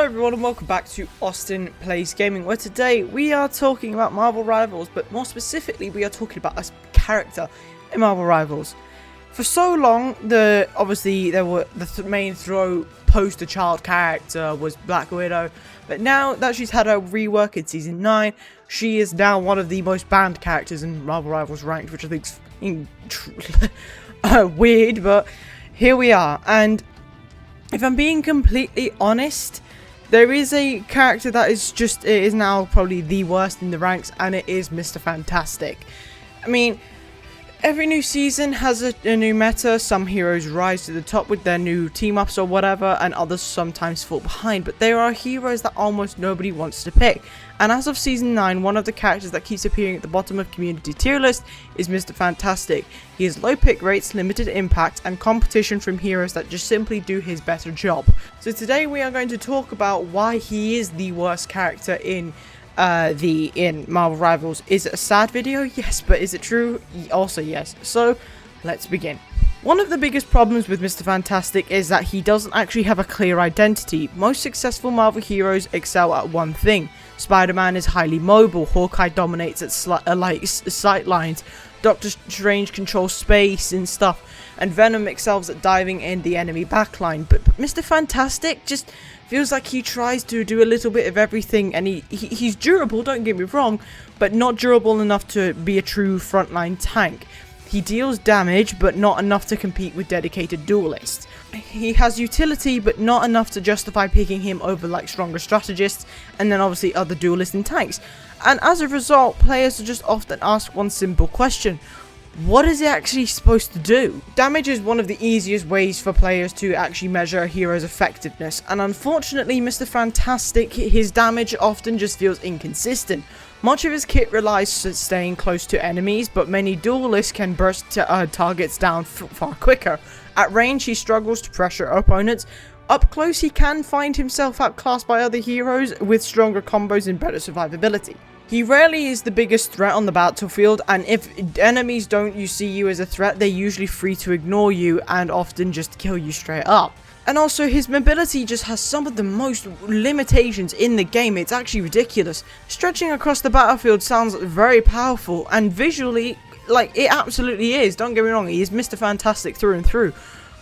Hello everyone and welcome back to Austin Plays Gaming, where today we are talking about Marvel Rivals, but more specifically we are talking about a character in Marvel Rivals. For so long, the main throw poster child character was Black Widow, but now that she's had a rework in Season 9, she is now one of the most banned characters in Marvel Rivals ranked, which I think is weird, but here we are. And if I'm being completely honest, there is a character that is now probably the worst in the ranks, and it is Mr. Fantastic. I mean, every new season has a new meta. Some heroes rise to the top with their new team-ups or whatever, and others sometimes fall behind. But there are heroes that almost nobody wants to pick. And as of Season 9, one of the characters that keeps appearing at the bottom of community tier list is Mr. Fantastic. He has low pick rates, limited impact, and competition from heroes that just simply do his better job. So today we are going to talk about why he is the worst character in Marvel Rivals. Is it a sad video? Yes, but is it true? Also yes. So let's begin. One of the biggest problems with Mr. Fantastic is that he doesn't actually have a clear identity. Most successful Marvel heroes excel at one thing. Spider-Man is highly mobile, Hawkeye dominates at sight lines, Doctor Strange controls space and stuff, and Venom excels at diving in the enemy backline. But Mr. Fantastic just feels like he tries to do a little bit of everything, and he's durable, don't get me wrong, but not durable enough to be a true frontline tank. He deals damage, but not enough to compete with dedicated duelists. He has utility, but not enough to justify picking him over like stronger strategists, and then obviously other duelists and tanks. And as a result, players just often ask one simple question: what is it actually supposed to do? Damage is one of the easiest ways for players to actually measure a hero's effectiveness, and unfortunately Mr. Fantastic, his damage often just feels inconsistent. Much of his kit relies on staying close to enemies, but many duelists can burst targets down far quicker. At range, he struggles to pressure opponents. Up close, he can find himself outclassed by other heroes with stronger combos and better survivability. He rarely is the biggest threat on the battlefield, and if enemies don't see you as a threat, they're usually free to ignore you and often just kill you straight up. And also, his mobility just has some of the most limitations in the game. It's actually ridiculous. Stretching across the battlefield sounds very powerful, and visually, like, it absolutely is. Don't get me wrong, he is Mr. Fantastic through and through.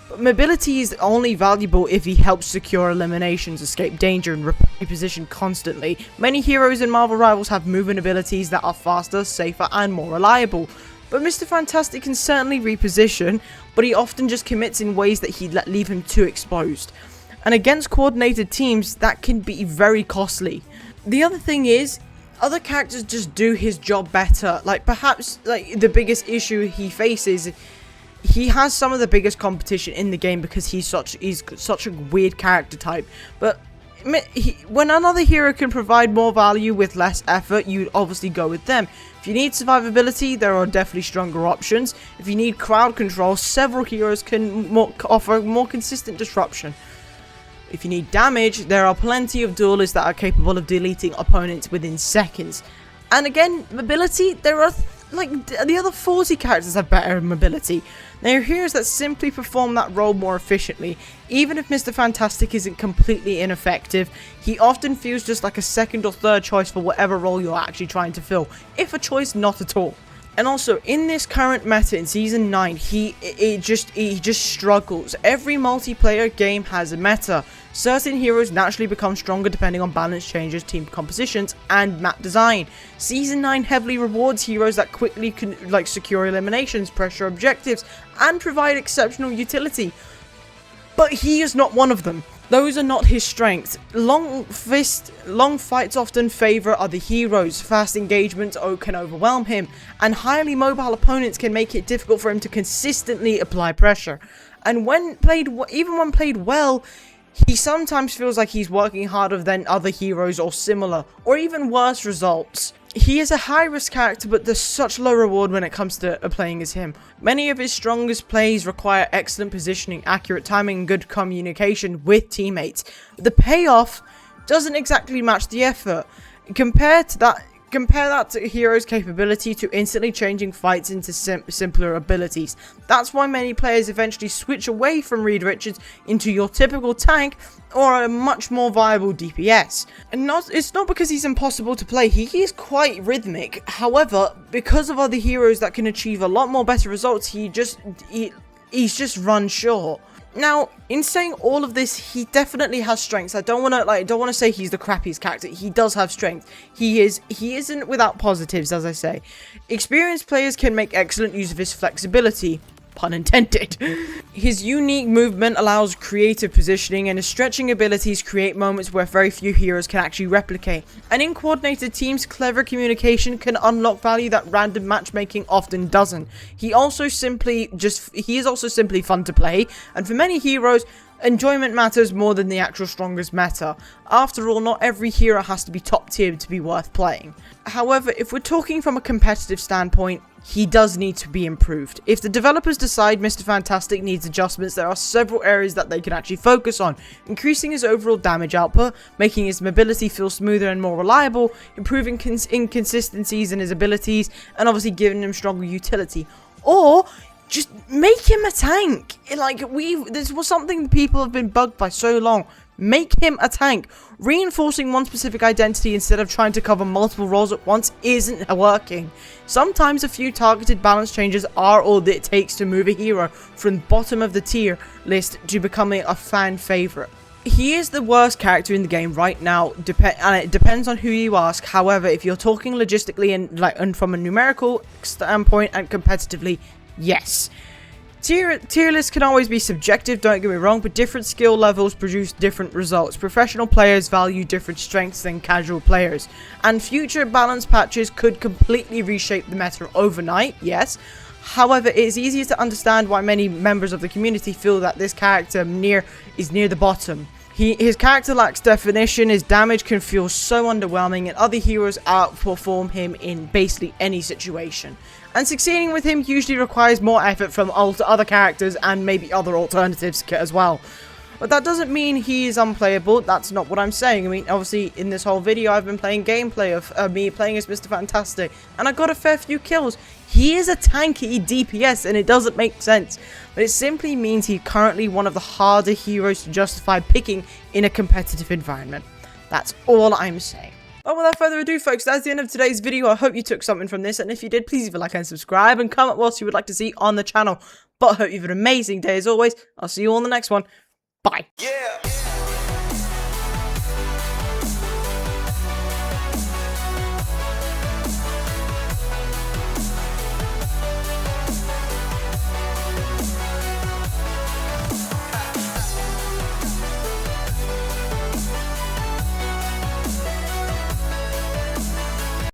But mobility is only valuable if he helps secure eliminations, escape danger, and reposition constantly. Many heroes in Marvel Rivals have movement abilities that are faster, safer, and more reliable. But Mr. Fantastic can certainly reposition, but he often just commits in ways that leave him too exposed. And against coordinated teams, that can be very costly. The other thing is, other characters just do his job better. Like, perhaps like the biggest issue he faces, he has some of the biggest competition in the game because he's such a weird character type. But when another hero can provide more value with less effort, you'd obviously go with them. If you need survivability, there are definitely stronger options. If you need crowd control, several heroes can offer more consistent disruption. If you need damage, there are plenty of duelists that are capable of deleting opponents within seconds. And again, mobility, there are like the other 40 characters have better mobility. There are heroes that simply perform that role more efficiently. Even if Mr. Fantastic isn't completely ineffective, he often feels just like a second or third choice for whatever role you're actually trying to fill, if a choice not at all. And also, in this current meta in Season 9, he just struggles. Every multiplayer game has a meta. Certain heroes naturally become stronger depending on balance changes, team compositions, and map design. Season 9 heavily rewards heroes that quickly can secure eliminations, pressure objectives, and provide exceptional utility. But he is not one of them. Those are not his strengths. Long fights often favor other heroes, fast engagements can overwhelm him, and highly mobile opponents can make it difficult for him to consistently apply pressure. And even when played well, he sometimes feels like he's working harder than other heroes or similar, or even worse results. He is a high-risk character, but there's such low reward when it comes to playing as him. Many of his strongest plays require excellent positioning, accurate timing, and good communication with teammates. The payoff doesn't exactly match the effort. Compared to that, Compare that to a hero's capability to instantly changing fights into simpler abilities. That's why many players eventually switch away from Reed Richards into your typical tank or a much more viable DPS. And it's not because he's impossible to play, he is quite rhythmic. However, because of other heroes that can achieve a lot more better results, he's just run short. Now, in saying all of this, he definitely has strengths. I don't want to say he's the crappiest character. He does have strength. He isn't without positives, as I say. Experienced players can make excellent use of his flexibility. Pun intended. His unique movement allows creative positioning, and his stretching abilities create moments where very few heroes can actually replicate. And in coordinated teams, clever communication can unlock value that random matchmaking often doesn't. He is also simply fun to play, and for many heroes, enjoyment matters more than the actual strongest meta. After all, not every hero has to be top tier to be worth playing. However, if we're talking from a competitive standpoint, he does need to be improved. If the developers decide Mr. Fantastic needs adjustments, there are several areas that they can actually focus on. Increasing his overall damage output, making his mobility feel smoother and more reliable, improving inconsistencies in his abilities, and obviously giving him stronger utility. Or just make him a tank. This was something people have been bugged by so long. Make him a tank. Reinforcing one specific identity instead of trying to cover multiple roles at once isn't working. Sometimes a few targeted balance changes are all that it takes to move a hero from the bottom of the tier list to becoming a fan favorite. He is the worst character in the game right now, and it depends on who you ask. However, if you're talking logistically and from a numerical standpoint and competitively, yes. Tier lists can always be subjective, don't get me wrong, but different skill levels produce different results. Professional players value different strengths than casual players, and future balance patches could completely reshape the meta overnight, yes. However, it is easier to understand why many members of the community feel that this character is near the bottom. His character lacks definition, his damage can feel so underwhelming, and other heroes outperform him in basically any situation. And succeeding with him usually requires more effort from other characters and maybe other alternatives as well. But that doesn't mean he is unplayable. That's not what I'm saying. I mean, obviously, in this whole video, I've been playing gameplay of me playing as Mr. Fantastic, and I got a fair few kills. He is a tanky DPS, and it doesn't make sense. But it simply means he's currently one of the harder heroes to justify picking in a competitive environment. That's all I'm saying. But without further ado, folks, that's the end of today's video. I hope you took something from this, and if you did, please leave a like and subscribe, and comment what else you would like to see on the channel. But I hope you have an amazing day as always. I'll see you all in the next one. Bye. Yeah.